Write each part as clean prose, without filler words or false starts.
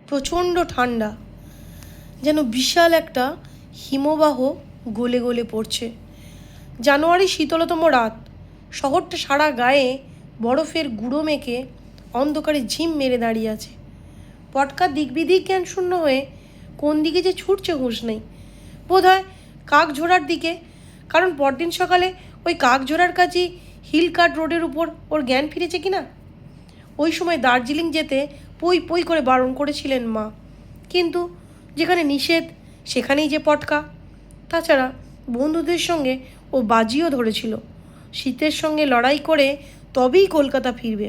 প্রচণ্ড ঠান্ডা, যেন বিশাল একটা হিমবাহ গলে গলে পড়ছে। জানুয়ারি শীতলতম রাত, শহরটা সারা গায়ে বরফের গুঁড়ো মেখে অন্ধকারে ঝিম মেরে দাঁড়িয়ে আছে। পটকা দিকবিদিক জ্ঞান শূন্য হয়ে কোন দিকে যে ছুটছে হুঁশ নেই। বোধহয় কাকঝোড়ার দিকে, কারণ পরদিন সকালে ওই কাকঝোড়ার কাছেই হিল কাট রোডের উপর ওর জ্ঞান ফিরেছে কিনা। ওই সময় দার্জিলিং যেতে পই পই করে বারণ করেছিলেন মা, কিন্তু যেখানে নিষেধ সেখানেই যে পটকা। তাছাড়া বন্ধুদের সঙ্গে ও বাজিও ধরেছিল, শীতের সঙ্গে লড়াই করে তবেই কলকাতা ফিরবে।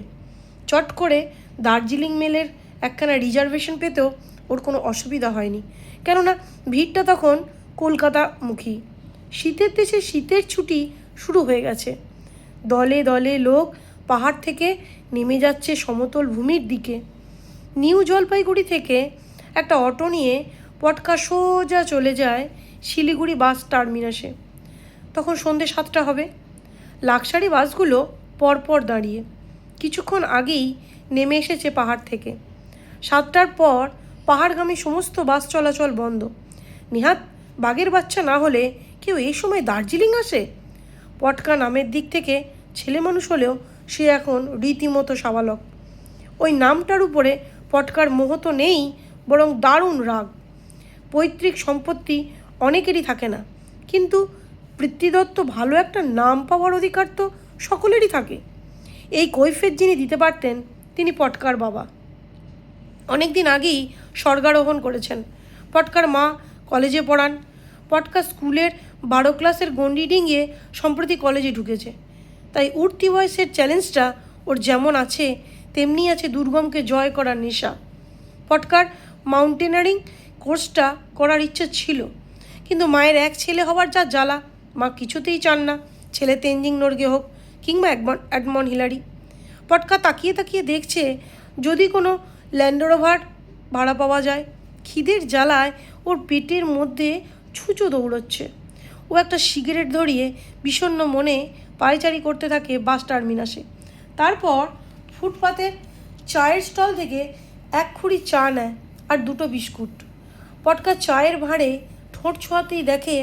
চট করে দার্জিলিং মেলের একখানা রিজার্ভেশন পেতেও ওর কোনো অসুবিধা হয়নি, কেননা ভিড়টা তখন কলকাতামুখী। শীতের দেশে শীতের ছুটি শুরু হয়ে গেছে। দলে দলে লোক পাহাড় থেকে নেমে যাচ্ছে সমতল ভূমির দিকে। নিউ জলপাইগুড়ি থেকে একটা অটো নিয়ে পটকা সোজা চলে যায় শিলিগুড়ি বাস টার্মিনাসে। তখন সন্ধে 7টা হবে। লাক্সারি বাসগুলো পরপর দাঁড়িয়ে, কিছুক্ষণ আগেই নেমে এসেছে পাহাড় থেকে। 7টার পর পাহাড়গামী সমস্ত বাস চলাচল বন্ধ। নেহাত বাঘের বাচ্চা না হলে কেউ এই সময় দার্জিলিং আসে? পটকা নামের দিক থেকে ছেলে মানুষ হলেও সে এখন রীতিমতো সাবালক। ওই নামটার উপরে পটকার মোহ তো নেই, বরং দারুণ রাগ। পৈতৃক সম্পত্তি অনেকেরই থাকে না, কিন্তু পিতৃদত্ত ভালো একটা নাম পাওয়ার অধিকার তো সকলেরই থাকে। এই কৈফিয়ত যিনি দিতে পারতেন তিনি পটকার বাবা। অনেক দিন আগেই স্বর্গারোহণ করেছেন। পটকার মা কলেজে পড়ান। পটকা স্কুলের 12 ক্লাসের গণ্ডি ডিঙিয়ে সম্প্রতি কলেজে ঢুকেছে। তাই উঠতি বয়সের চ্যালেঞ্জটা ওর যেমন আছে, তেমনি আছে দুর্গমকে জয় করার নেশা। পটকার মাউন্টেনারিং কোর্সটা করার ইচ্ছে ছিল, কিন্তু মায়ের এক ছেলে হওয়ার যা জ্বালা, মা কিছুতেই চান না ছেলে তেনজিং নোরগে হোক কিংবা এডমন্ড হিলারি। পটকা তাকিয়ে তাকিয়ে দেখছে যদি কোনো ল্যান্ড রোভার ভাড়া পাওয়া যায়। খিদের জ্বালায় ওর পেটের মধ্যে ছুঁচো দৌড়চ্ছে। ও একটা সিগারেট ধরিয়ে বিষণ্ণ মনে পায়চারি করতে থাকে বাস টার্মিনাসে। তারপর ফুটপাতের চায়ের স্টল থেকে এক খুঁড়ি চা নেয় আর 2টো বিস্কুট। পটকা চায়ের ভাঁড়ে ঠোঁট ছোঁয়াতেই দেখে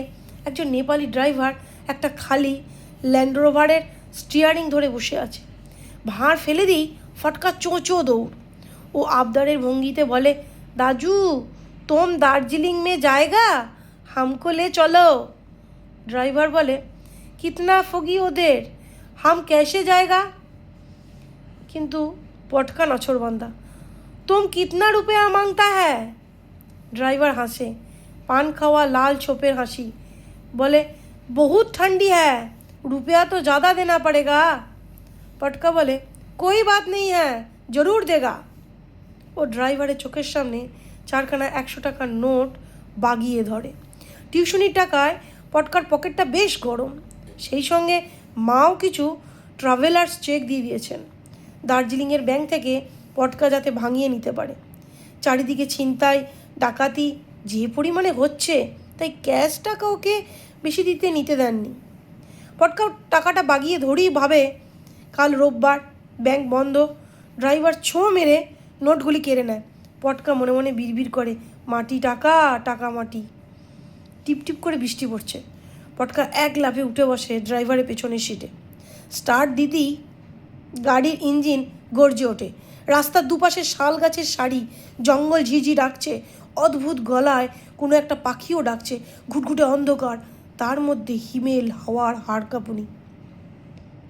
একজন নেপালি ড্রাইভার একটা খালি ল্যান্ড রোভারের স্টিয়ারিং ধরে বসে আছে। ভাঁড় ফেলে দিই ফটকা চোঁচো দৌড়। ও আবদারের ভঙ্গিতে বলে, দাজু তোম দার্জিলিং মে জায়গা, হামকো লে চলো। ড্রাইভার বলে, কিতনা ফগি ওদের, হাম ক্যাশে জায়গা। কিন্তু পটকা নছরবান্দা, তুম কিতনা রুপয়া মাংতা হ্যায়। ড্রাইভার হাসে, পান খাওয়া লাল ছোপের হাসি। বলে, বহুত ঠান্ডি হ্যায়, रुपया तो ज़्यादा देना पड़ेगा। पटका बोले, कोई बात नहीं है, जरूर देगा। ও ড্রাইভারের চোখের সামনে 4খানা 100 টাকার নোট বাগিয়ে ধরে। টিউশনির টাকায় পটকার পকেটটা বেশ গরম। সেই সঙ্গে মাও কিছু ট্রাভেলার্স চেক দিয়ে দিয়েছেন দার্জিলিংয়ের ব্যাংক থেকে, পটকা যাতে ভাঙিয়ে নিতে পারে। চারিদিকে ছিনতাই ডাকাতি যে পরিমাণে হচ্ছে, তাই ক্যাশ টাকা ওকে বেশি নিতে দেননি। পটকা টাকাটা বাগিয়ে ধরেই ভাবে, কাল রোববার, ব্যাংক বন্ধ। ড্রাইভার ছোঁ মেরে নোটগুলি কেড়ে নেয়। পটকা মনে মনে বিড়বিড় করে, মাটি টাকা, টাকা মাটি। টিপটিপ করে বৃষ্টি পড়ছে। পটকা এক লাফে উঠে বসে ড্রাইভারের পেছনের সিটে। স্টার্ট দিতেই গাড়ির ইঞ্জিন গর্জে ওঠে। রাস্তার দুপাশে শাল গাছের সারি, জঙ্গল ঝিঝি ডাকছে। অদ্ভুত গলায় কোনো একটা পাখিও ডাকছে। ঘুটঘুটে অন্ধকার, তার মধ্যে হিমেল হাওয়ার হাড় কাঁপুনি।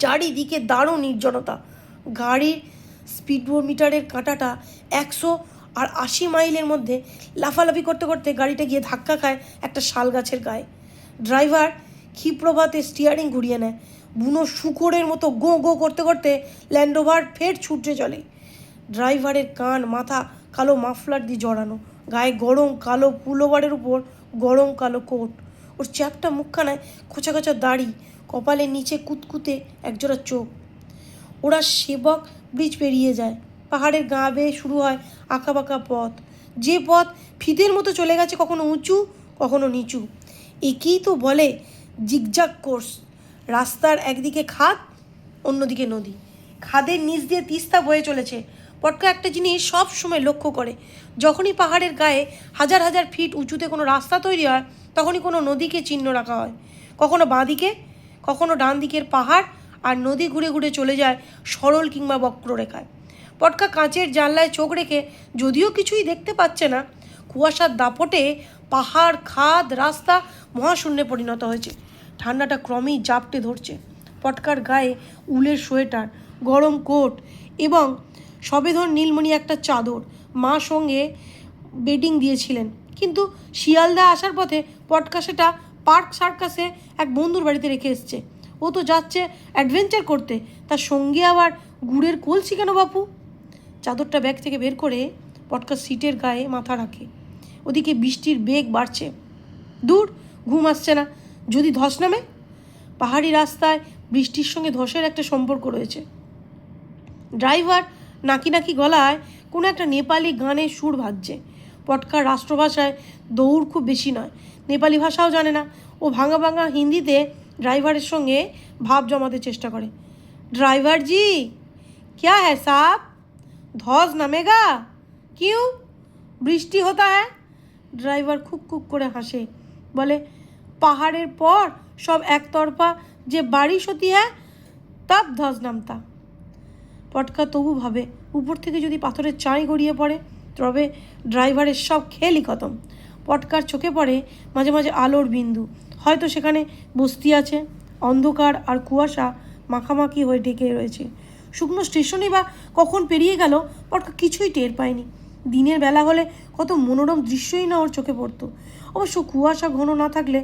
চারিদিকে দারুণ নির্জনতা। গাড়ির স্পিডোমিটারের কাঁটাটা 180 মাইলের মধ্যে লাফালাফি করতে করতে গাড়িটা গিয়ে ধাক্কা খায় একটা শাল গাছের গায়ে। ড্রাইভার ক্ষিপ্রভাতে স্টিয়ারিং ঘুরিয়ে নেয়। বুনো শুকরের মতো গো গো করতে করতে ল্যান্ড রোভার ফের ছুটে চলে। ড্রাইভারের কান মাথা কালো মাফলার দিয়ে জড়ানো, গায়ে গরম কালো পুলোভারের উপর গরম কালো কোট। ওর চ্যাপটা মুখখানায় খোঁচা খোঁচা দাড়ি, কপালের নিচে কুতকুতে একজোড়া চোখ। ওরা সেবক ব্রিজ পেরিয়ে যায়। পাহাড়ের গা বেয়ে শুরু হয় আঁকাবাঁকা পথ, যে পথ ফিতের মতো চলে গেছে কখনো উঁচু কখনো নিচু। একেই তো বলে জিগজাগ কোর্স। রাস্তার একদিকে খাদ, অন্যদিকে নদী। খাদের নিচ দিয়ে তিস্তা বয়ে চলেছে। পটকা একটা জিনিস সব সময় লক্ষ্য করে, যখনই পাহাড়ের গায়ে হাজার হাজার ফিট উঁচুতে কোনো রাস্তা তৈরি হয়, তখনই কোনো নদীকে চিহ্ন রাখা হয়, কখনো বাঁ দিকে, কখনো ডান দিকের পাহাড়, আর নদী ঘুরে ঘুরে চলে যায় সরল কিংবা বক্ররেখায়। পটকা কাঁচের জানলায় চোখ রেখে যদিও কিছুই দেখতে পাচ্ছে না, কুয়াশার দাপটে পাহাড়, খাদ, রাস্তা মহাশূন্যে পরিণত হয়েছে। ঠান্ডাটা ক্রমেই জাপটে ধরছে। পটকার গায়ে উলের সোয়েটার, গরম কোট এবং সবেধন নীলমণি একটা চাদর। মা সঙ্গে বেডিং দিয়েছিলেন, কিন্তু শিয়ালদা আসার পথে পটকা সেটা পার্ক সার্কাসে এক বন্ধুর বাড়িতে রেখে এসছে। ও তো যাচ্ছে অ্যাডভেঞ্চার করতে, তার সঙ্গে আবার গুড়ের কলসি কেন বাপু? চাদরটা ব্যাগ থেকে বের করে পটকা সিটের গায়ে মাথা রাখে। ওদিকে বৃষ্টির বেগ বাড়ছে। দূর, ঘুম আসছে না, যদি ধস নামে। পাহাড়ি রাস্তায় বৃষ্টির সঙ্গে ধসের একটা সম্পর্ক রয়েছে। ড্রাইভার নাকি নাকি গলায় কোনো একটা নেপালি গানের সুর বাজছে। পটকার রাষ্ট্রভাষায় দৌড় খুব বেশি নয়, নেপালি ভাষাও জানে না। ও ভাঙা ভাঙা হিন্দিতে ড্রাইভারের সঙ্গে ভাব জমাতে চেষ্টা করে। ড্রাইভার জি, क्या है साहब? ধস নামেগা? কিউ? বৃষ্টি হতা হ্যাঁ? ড্রাইভার খুব খুব করে হাসে, বলে, পাহাড়ের পর সব একতরফা যে বারিশ হতি হ্যাঁ, তব ধস নামতা। পটকা তবু ভাবে, উপর থেকে যদি পাথরের চাই গড়িয়ে পড়ে, তবে ড্রাইভারের সব খেলই খতম। পটকার চোখে পড়ে মাঝে মাঝে আলোর বিন্দু। হয়তো সেখানে বস্তি আছে। অন্ধকার আর কুয়াশা মাখামাখি হয়ে ঢেকে রয়েছে। শুকনো স্টেশনই বা কখন পেরিয়ে গেল, পটকা কিছুই টের পায়নি। দিনের বেলা হলে কত মনোরম দৃশ্যই না ওর চোখে পড়তো। অবশ্য কুয়াশা ঘন না থাকলে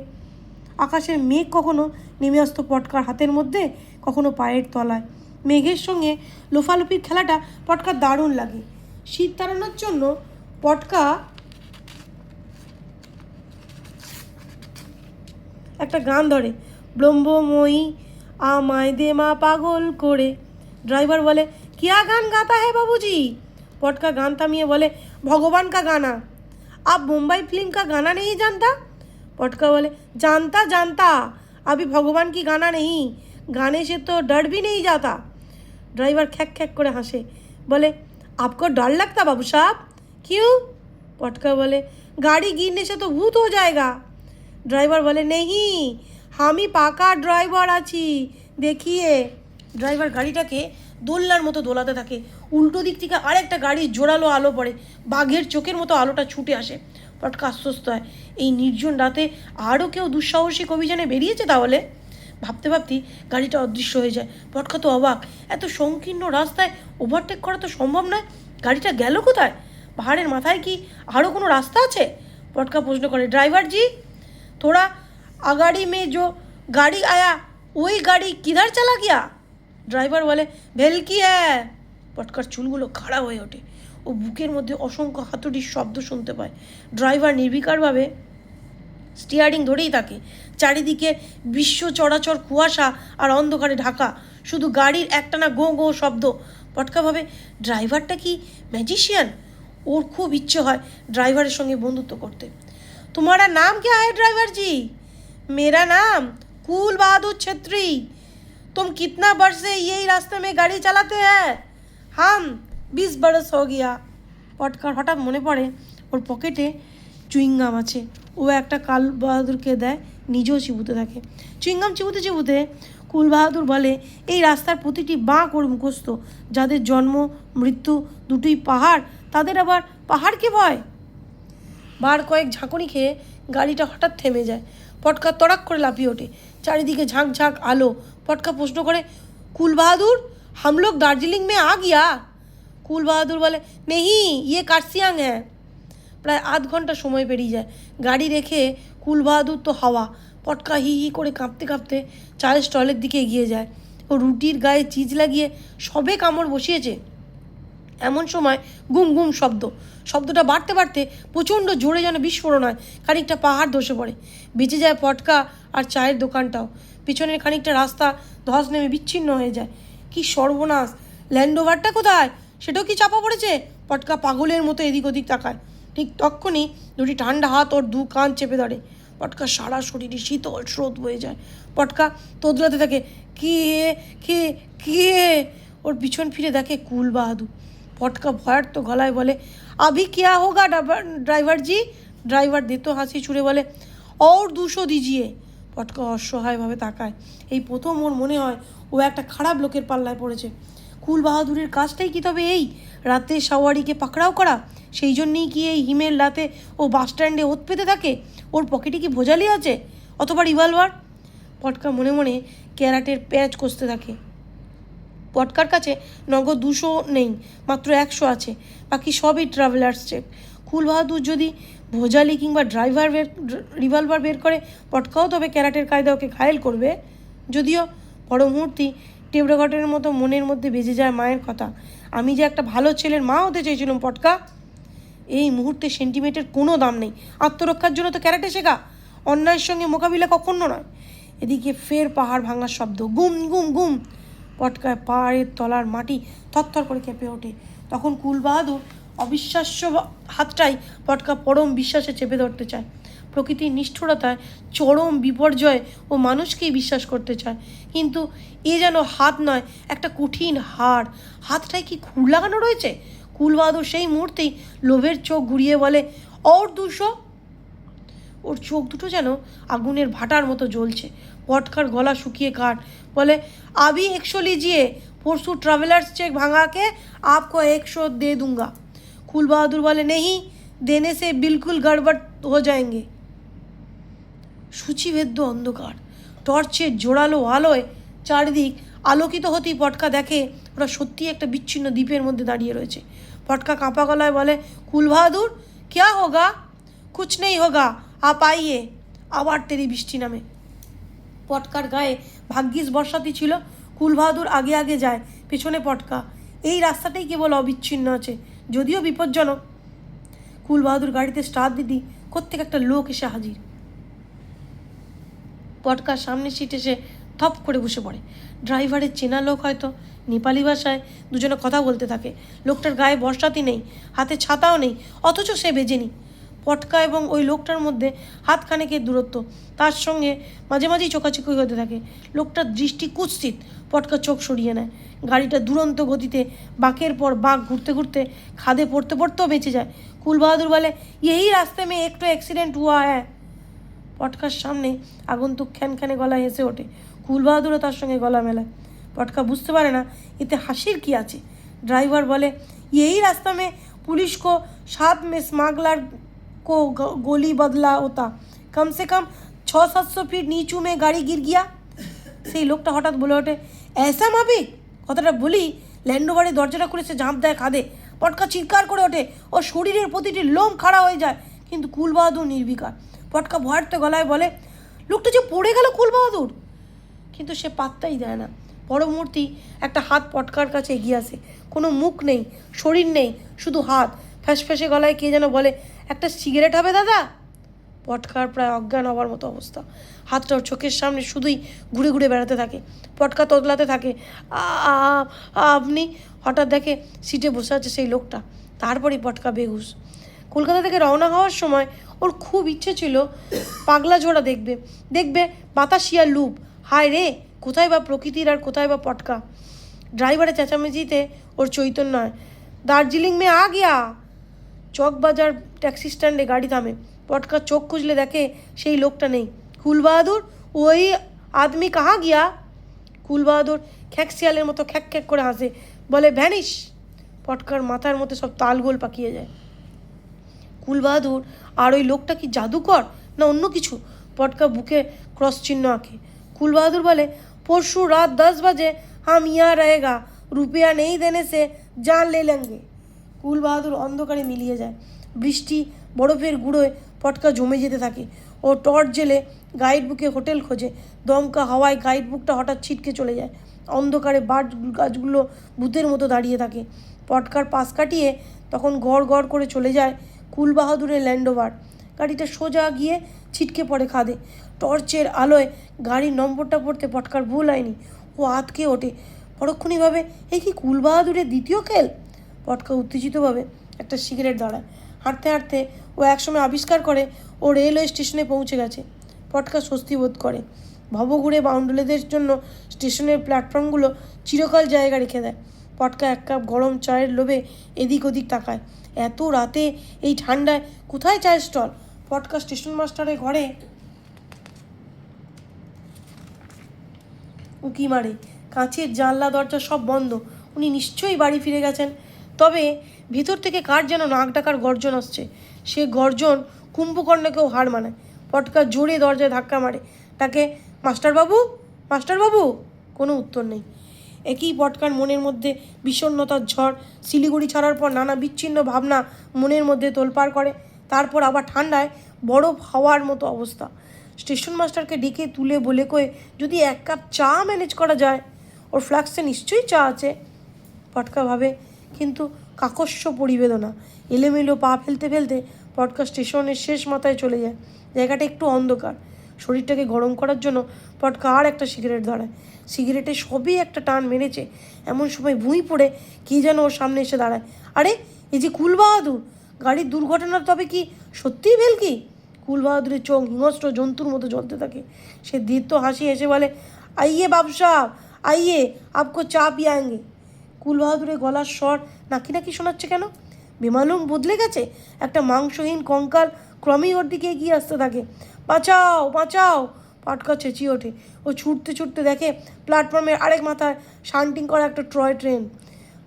আকাশের মেঘ কখনো নেমে আসতো পটকার হাতের মধ্যে, কখনো পায়ের তলায়। মেঘের সঙ্গে লোফালোফির খেলাটা পটকার দারুণ লাগে। শীত তাড়ানোর জন্য পটকা একটা গান ধরে, ব্রহ্মময়ী আমায় দে মা পাগল করে। ড্রাইভার বলে, কিয়া গান গাতা है बाबूजी? पटका गान थामिए बोले, भगवान का गाना। आप मुंबई फिल्म का गाना नहीं जानता? पटका बोले, जानता जानता, अभी भगवान की गाना नहीं, गाने से तो डर भी नहीं जाता। ड्राइवर खैक खैक करे हंसे, बोले, आपको डर लगता बाबू साहब? क्यों? पटका बोले, गाड़ी गिरने से तो भूत हो जाएगा। ड्राइवर बोले, नहीं, हम ही पाका ड्राइवर आছি, देखिए। ড্রাইভার গাড়িটাকে দোলনার মতো দোলাতে থাকে। উল্টো দিক থেকে আরেকটা গাড়ির জোরালো আলো পড়ে, বাঘের চোখের মতো আলোটা ছুটে আসে। পটকা আশ্বস্ত হয়, এই নির্জন রাতে আরও কেউ দুঃসাহসিক অভিযানে বেরিয়েছে তাহলে। ভাবতে ভাবতেই গাড়িটা অদৃশ্য হয়ে যায়। পটকা তো অবাক, এত সংকীর্ণ রাস্তায় ওভারটেক করা তো সম্ভব নয়। গাড়িটা গেল কোথায়? পাহাড়ের মাথায় কি আরও কোনো রাস্তা আছে? পটকা প্রশ্ন করে, ড্রাইভার জি, थोड़ा अगाड़ी में जो गाड़ी आया वही गाड़ी किधर चला गया? ড্রাইভার বলে, ভেলকি হ্যাঁ। পটকার চুলগুলো খাড়া হয়ে ওঠে। ও বুকের মধ্যে অসংখ্য হাতুড়ির শব্দ শুনতে পায়। ড্রাইভার নির্বিকারভাবে স্টিয়ারিং ধরেই থাকে। চারিদিকে বিশ্ব চরাচর কুয়াশা আর অন্ধকারে ঢাকা, শুধু গাড়ির একটানা গো গো শব্দ। পটকা ভাবে, ড্রাইভারটা কি ম্যাজিশিয়ান? ওর খুব ইচ্ছে হয় ড্রাইভারের সঙ্গে বন্ধুত্ব করতে। तुम्हारा नाम क्या है ड्राइवर जी? मेरा नाम कुल बहादुर छेत्री। तुम कितना वर्ष से यही रास्ते में गाड़ी चलाते हैं? हम 20 बरस हो गया। পটকার হঠাৎ মনে পড়ে ওর পকেটে চুইংগাম আছে। ও একটা কাল বাহাদুরকে দেয়, নিজেও চিবুতে থাকে। চুইংগাম চিবুতে চিবুতে কুল বাহাদুর বলে, এই রাস্তার প্রতিটি বাঁক ওর মুখস্থ। যাদের জন্ম মৃত্যু দুটোই পাহাড়, তাদের আবার পাহাড়কে ভয়। বার কয়েক ঝাঁকুনি খেয়ে গাড়িটা হঠাৎ থেমে যায়। পটকা তড়াক করে লাফিয়ে ওঠে। চারিদিকে ঝাঁক ঝাঁক আলো। পটকা প্রশ্ন করে, কুল বাহাদুর, हम लोग दार्जिलिंग में आ गया? কুল বাহাদুর বলে, নেহি, ইয়ে কার্সিয়াং হ্যাঁ। প্রায় আধ ঘন্টা সময় পেরিয়ে যায়। গাড়ি রেখে কুল বাহাদুর তো হাওয়া। পটকা হি হি করে কাঁপতে কাঁপতে চায়ের স্টলের দিকে এগিয়ে যায়। ও রুটির গায়ে চিজ লাগিয়ে সবে কামড় বসিয়েছে, এমন সময় গুম গুম শব্দটা বাড়তে বাড়তে প্রচণ্ড জোরে যেন বিস্ফোরণ হয়। খানিকটা পাহাড় ধসে পড়ে। বেঁচে যায় পটকা আর চায়ের দোকানটাও। পিছনের খানিকটা রাস্তা ধস নেমে বিচ্ছিন্ন হয়ে যায়। কি সর্বনাশ! ল্যান্ডওভারটা কোথায়? সেটাও কি চাপা পড়েছে? পটকা পাগলের মতো এদিক ওদিক তাকায়। ঠিক তখনই দুটি ঠান্ডা হাত ওর দু কান চেপে ধরে। পটকা সারা শরীরে শীতল স্রোত বয়ে যায়। পটকা তোদলাতে থাকে, কে কে কে? ওর পিছন ফিরে দেখে কুল বাহাদুর। পটকা ভয়ার্ত গলায় বলে, আভি কিয়া হোগা ড্রাইভার জি? ড্রাইভার দেতো হাসি ছুড়ে বলে, और 200 দিজিয়ে। পটকা অসহায়ভাবে তাকায়। এই প্রথম ওর মনে হয় ও একটা খারাপ লোকের পাল্লায় পড়েছে। কুল বাহাদুরের কাজটাই কি তবে এই রাতে সাওয়ারিকে পাকড়াও করা? সেই জন্যেই কি এই হিমেল রাতে ও বাস স্ট্যান্ডে ওত পেতে থাকে? ওর পকেটে কি ভোজালি আছে অথবা রিভলভার? পটকা মনে মনে ক্যারাটের প্যাঁচ কষতে থাকে। পটকার কাছে নগদ 200 নেই, মাত্র 100 আছে। বাকি সবই ট্রাভেলার্স চেক। কুল বাহাদুর যদি ভোজালি কিংবা রিভলভার বের করে, পটকাও তবে ক্যারাটের কায়দা ওকে ঘায়েল করবে। যদিও বড় মুহূর্তে টেপ রেকর্ডের মতো মনের মধ্যে বেজে যায় মায়ের কথা, আমি যে একটা ভালো ছেলের মা হতে চেয়েছিলাম পটকা। এই মুহূর্তে সেন্টিমেন্টের কোনো দাম নেই। আত্মরক্ষার জন্য তো ক্যারাটে শেখা, অন্যায়ের সঙ্গে মোকাবিলা কখনো নয়। এদিকে ফের পাহাড় ভাঙার শব্দ, গুম গুম গুম। পটকায় পাহাড়ের তলার মাটি থরথর করে কেঁপে ওঠে। তখন কুল বাহাদুর অবিশ্বাস্য হাতটাই পটকা পরম বিশ্বাসে চেপে ধরতে চায়। প্রকৃতির নিষ্ঠুরতায় চরম বিপর্যয় ও মানুষকেই বিশ্বাস করতে চায়, কিন্তু এ যেন হাত নয়, একটা কঠিন হাড়। হাতটায় কি খুর লাগানো রয়েছে? কুল বাহাদুর সেই মুহূর্তেই লোভের চোখ ঘুরিয়ে বলে, और 200। ওর চোখ দুটো যেন আগুনের ভাটার মতো জ্বলছে। পটকার গলা শুকিয়ে কাঠ, বলে, अभी 100 लीजिए, परसों ट्रैवलर्स चेक भांगा के आपको 100 दे दूंगा। कुल बहादुर बोले, नहीं देने से बिल्कुल गड़बड़ हो जाएंगे। সূচিভেদ্য অন্ধকার, টর্চের জোরালো আলোয় চারিদিক আলোকিত হতেই পটকা দেখে ওরা সত্যি একটা বিচ্ছিন্ন দ্বীপের মধ্যে দাঁড়িয়ে রয়েছে। পটকা কাঁপা গলায় বলে, কুল বাহাদুর क्या होगा? कुछ नहीं होगा, आप आइए। আবার তেরি বৃষ্টি নামে। পটকার গায়ে ভাগ্যিস বর্ষাতি ছিল। কুল বাহাদুর আগে আগে যায়, পেছনে পটকা। এই রাস্তাটাই কেবল অবিচ্ছিন্ন আছে, যদিও বিপজ্জনক। কুল বাহাদুর গাড়িতে স্টার্ট দিদি কোত্থেকে একটা লোক এসে হাজির। পটকার সামনে সিট এসে থপ করে বসে পড়ে। ড্রাইভারের চেনা লোক হয়তো। নেপালি ভাষায় দুজনে কথা বলতে থাকে। লোকটার গায়ে বর্ষাতি নেই, হাতে ছাতাও নেই, অথচ সে বেজেনি। পটকা এবং ওই লোকটার মধ্যে হাতখানেকের দূরত্ব, তার সঙ্গে মাঝে মাঝেই চোখাচোখি হতে থাকে। লোকটার দৃষ্টি কুৎসিত। পটকা চোখ সরিয়ে নেয়। গাড়িটা দুরন্ত গতিতে বাঁকের পর বাঁক ঘুরতে ঘুরতে খাদে পড়তে পড়তেও বেঁচে যায়। কুল বাহাদুর বলে, এই রাস্তায় মেয়ে একটু অ্যাক্সিডেন্ট হুয়া হ্যাঁ। পটকার সামনে আগন্তুক খ্যানখ্যানে গলায় হেসে ওঠে। কুল বাহাদুরও তার সঙ্গে গলা মেলায়। পটকা বুঝতে পারে না এতে হাসির কি আছে। ড্রাইভার বলে, এই রাস্তা में पुलिस को साथ में स्मगलर को गोली बदला होता, कम से कम 600-700 फीट नीचू में गाड़ी गिर गया। সেই লোকটা হঠাৎ বলে ওঠে, ऐसा माफिक? কথাটা বলি ল্যান্ডোভারের দরজাটা খুলে সে ঝাঁপ দেয় খাদে। পটকা চিৎকার করে ওঠে, ওর শরীরের প্রতিটি লোম খাড়া হয়ে যায়, কিন্তু কুল বাহাদুর নির্বিকার। পটকা ভয়ার্ত গলায় বলে, লোকটা যে পড়ে গেল কুল বাহাদুর। কিন্তু সে পাত্তাই দেয় না। পর মুহূর্তেই একটা হাত পটকার কাছে এগিয়ে আসে। কোনো মুখ নেই, শরীর নেই, শুধু হাত। ফ্যাসফ্যাসে গলায় কে যেন বলে, একটা সিগারেট হবে দাদা? পটকার প্রায় অজ্ঞান হওয়ার মতো অবস্থা। হাতটা ওর চোখের সামনে শুধুই ঘুরে ঘুরে বেড়াতে থাকে। পটকা তোতলাতে থাকে, আপনি? হঠাৎ দেখে সিটে বসে আছে সেই লোকটা। তারপরেই পটকা বেহুশ। কলকাতা থেকে রওনা হওয়ার সময় ওর খুব ইচ্ছে ছিল পাগলা ঝোড়া দেখবে, দেখবে বাতাসিয়া লুপ। হায় রে, কোথায় বা প্রকৃতির আর কোথায় বা পটকা। ড্রাইভারের চেঁচামেচিতে ওর চৈতন্য হয়। দার্জিলিং মে আ গিয়া। চকবাজার ট্যাক্সি স্ট্যান্ডে গাড়ি থামে। পটকা চোখ খুঁজলে দেখে সেই লোকটা নেই। কুল বাহাদুর, ওই আদমি কাহা গিয়া? কুল বাহাদুর খ্যাক শিয়ালের মতো খ্যাক খ্যাক করে হাসে, বলে, ভ্যানিশ। পটকার মাথার মধ্যে সব তালগোল পাকিয়ে যায়। কুল বাহাদুর আর ওই লোকটা কি জাদুকর না অন্য কিছু? পটকা বুকে ক্রস চিহ্ন আঁকে। কুল বাহাদুর বলে, परसों रात 10 बजे हम यहाँ रहेगा, रुपया नहीं देने से जान ले लेंगे। কুল বাহাদুর অন্ধকারে মিলিয়ে যায়। বৃষ্টি বরফের গুঁড়োয় পটকা জমে যেতে থাকে। ও টর্চ জেলে গাইড বুকে হোটেল খোঁজে। দমকা হাওয়ায় গাইড বুকটা হঠাৎ ছিটকে চলে যায়। অন্ধকারে বাট গাছগুলো ভূতের মতো দাঁড়িয়ে থাকে। পটকার পাশ কাটিয়ে তখন গড় গড় করে চলে যায় কুল বাহাদুরের ল্যান্ডোভার। গাড়িটা সোজা গিয়ে ছিটকে পড়ে খাদে। টর্চের আলোয় গাড়ির নম্বরটা পড়তে পটকার ভুল হয়নি। ও আতকে ওঠে। পরক্ষণিভাবে এই কি কুল বাহাদুরের দ্বিতীয় খেল? পটকা উত্তেজিতভাবে একটা সিগারেট দাঁড়ায়। হাঁটতে হাঁটতে ও একসময় আবিষ্কার করে ও রেলওয়ে স্টেশনে পৌঁছে গেছে। পটকা স্বস্তি বোধ করে। ভবঘুরে বাউন্ডুলেদের জন্য স্টেশনের প্ল্যাটফর্মগুলো চিরকাল জায়গা রেখে দেয়। পটকা এক কাপ গরম চায়ের লোভে এদিক ওদিক তাকায়। এত রাতে এই ঠান্ডায় কোথায় চায়ের স্টল? পটকা স্টেশন মাস্টারের ঘরে উঁকি মারে। কাঁচের জানলা দরজা সব বন্ধ। উনি নিশ্চয়ই বাড়ি ফিরে গেছেন। তবে ভিতর থেকে কার যেন নাক ডাকার গর্জন আসছে। সে গর্জন কুম্ভকর্ণকেও হার মানায়। পটকা জোরে দরজায় ধাক্কা মারে, তাকে মাস্টারবাবু, মাস্টারবাবু। কোনো উত্তর নেই। একই পটকার মনের মধ্যে বিষণ্ণতার ঝড়। শিলিগুড়ি ছাড়ার পর নানা বিচ্ছিন্ন ভাবনা মনের মধ্যে তোলপাড় করে। তারপর আবার ঠান্ডায় বরফ হাওয়ার মতো অবস্থা। স্টেশন মাস্টারকে ডেকে তুলে বলে কয়ে যদি এক কাপ চা ম্যানেজ করা যায়। ওর ফ্লাক্সে নিশ্চয়ই চা আছে, পটকা ভাবে। কিন্তু কাকস্য পরিবেদনা। এলোমেলো পা ফেলতে ফেলতে পটকা স্টেশনের শেষ মাথায় চলে যায়। জায়গাটা একটু অন্ধকার। শরীরটাকে গরম করার জন্য পটকা আর একটা সিগারেট ধরায়। সিগারেটে সবই একটা টান মেরেছে। এমন সময় ভুঁই পড়ে কী যেন ওর সামনে এসে দাঁড়ায়। আরে, এই যে কুলবাহাদুর! গাড়ির দুর্ঘটনার তবে কি সত্যিই ভেলকি? কুলবাহাদুরের চোখ হিংস্র জন্তুর মতো জ্বলতে থাকে। সে দীর্ঘ হাসি হেসে বলে, আইয়ে বাবু সাহেব, আইয়ে, আপকো চা পিয়ায়েঙ্গে। কুলবাহাদুরের গলার স্বর নাকি নাকি শোনাচ্ছে কেন? বেমালুম বদলে গেছে। একটা মাংসহীন কঙ্কাল ক্রমেই ওর দিকে এগিয়ে আসতে থাকে। বাঁচাও, বাঁচাও! পটকা চেঁচিয়ে ওঠে। ও ছুটতে ছুটতে দেখে প্ল্যাটফর্মের আরেক মাথায় শান্টিং করা একটা টয় ট্রেন।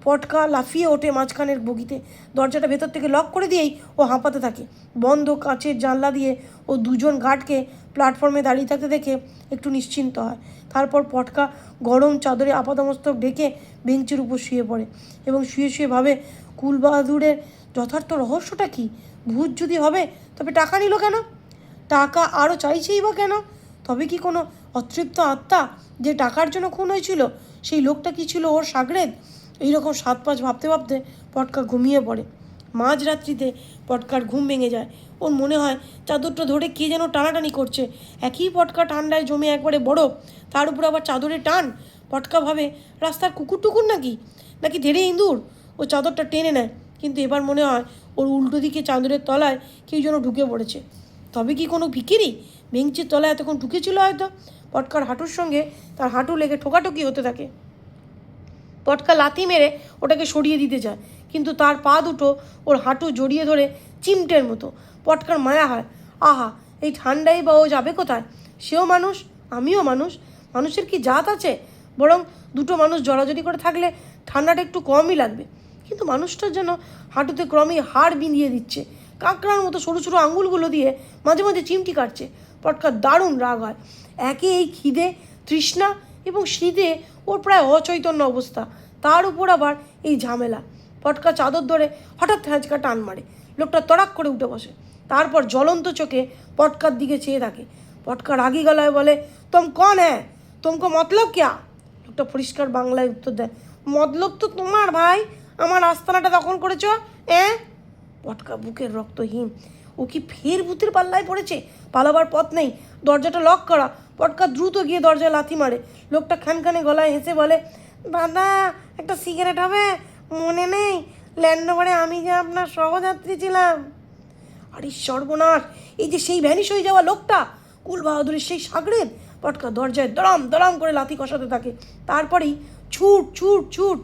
পটকা লাফিয়ে ওঠে মাঝখানের বগিতে। দরজাটা ভেতর থেকে লক করে দিয়েই ও হাঁপাতে থাকে। বন্ধ কাঁচের জানলা দিয়ে ও দুজন গার্ডকে প্ল্যাটফর্মে দাঁড়িয়ে থাকতে দেখে একটু নিশ্চিন্ত হয়। তারপর পটকা গরম চাদরে আপাদমস্তক ঢেকে বেঞ্চের উপর শুয়ে পড়ে এবং শুয়ে শুয়ে ভাবে, কুলবাহাদুরের যথার্থ রহস্যটা কী? ভূত যদি হবে তবে টাকা নিল কেন? টাকা আরও চাইছেই বা কেন? তবে কি কোনো অতৃপ্ত আত্মা যে টাকার জন্য খুন হয়েছিল, সেই লোকটা কি ছিল ওর সাগরেদ? এইরকম 7-5 ভাবতে ভাবতে পটকা ঘুমিয়ে পড়ে। মাঝরাত্রিতে পটকার ঘুম ভেঙে যায়। ওর মনে হয় চাদরটা ধরে কে যেন টানাটানি করছে। একই পটকা ঠান্ডায় জমে একবারে বরফ, তার উপর আবার চাদরে টান। পটকা ভাবে রাস্তার কুকুর টুকুর নাকি নাকি ধেড়ে ইঁদুর। ও চাদরটা টেনে নেয়, কিন্তু এবার মনে হয় ওর উল্টো দিকে চাদরের তলায় কেউ যেন ঢুকে পড়েছে। তবে কি কোনো ভিখিরি বেঞ্চের তলায় এতক্ষণ ঢুকেছিল হয়তো? পটকার হাঁটুর সঙ্গে তার হাঁটু লেগে ঠোকাঠুকি হতে থাকে। পটকা লাথি মেরে ওটাকে সরিয়ে দিতে যায়, কিন্তু তার পা দুটো ওর হাঁটু জড়িয়ে ধরে চিমটের মতো। পটকার মায়া হয়। আহা, এই ঠান্ডায় বা ও যাবে কোথায়? সেও মানুষ, আমিও মানুষ। মানুষের কি জাত আছে? বরং দুটো মানুষ জড়াজড়ি করে থাকলে ঠান্ডাটা একটু কমই লাগবে। কিন্তু মানুষটার যেন হাঁটুতে ক্রমেই হাড় বিঁধিয়ে দিচ্ছে। কাঁকড়ার মতো সরু সরু আঙুলগুলো দিয়ে মাঝে মাঝে চিমটি কাটছে। পটকার দারুণ রাগ হয়। একে এই খিদে, তৃষ্ণা এবং শীতে ওর প্রায় অচৈতন্য অবস্থা, তার উপর আবার এই ঝামেলা। পটকা চাদর ধরে হঠাৎ হ্যাঁচকা টান মারে। লোকটা তড়াক করে উঠে বসে। তারপর জ্বলন্ত চোখে পটকার দিকে চেয়ে থাকে। পটকা রাগী গলায় বলে, তুম কন হ্যাঁ? তুমকো মতলব ক্যা? লোকটা পরিষ্কার বাংলায় উত্তর দেয়, মতলব তো তোমার ভাই, আমার আস্তানাটা দখল করেছ। পটকা বুকের রক্তহীন। ও কি ফের ভূতের পাল্লায় পড়েছে? পালাবার পথ নেই, দরজাটা লক করা। পটকা দ্রুত গিয়ে দরজায় লাথি মারে। লোকটা খানখানে গলায় হেসে বলে, দাদা, একটা সিগারেট হবে? মনে নেই ল্যান্ডওভারে আমি যে আপনার সহযাত্রী ছিলাম? আরে সর্বনাশ, এই যে সেই ভ্যানিশ হয়ে যাওয়া লোকটা, কুলবাহাদুরের সেই সাগরেদ। পটকা দরজায় দড়াম দড়াম করে লাথি কষাতে থাকে। তারপরেই ছুট ছুট ছুট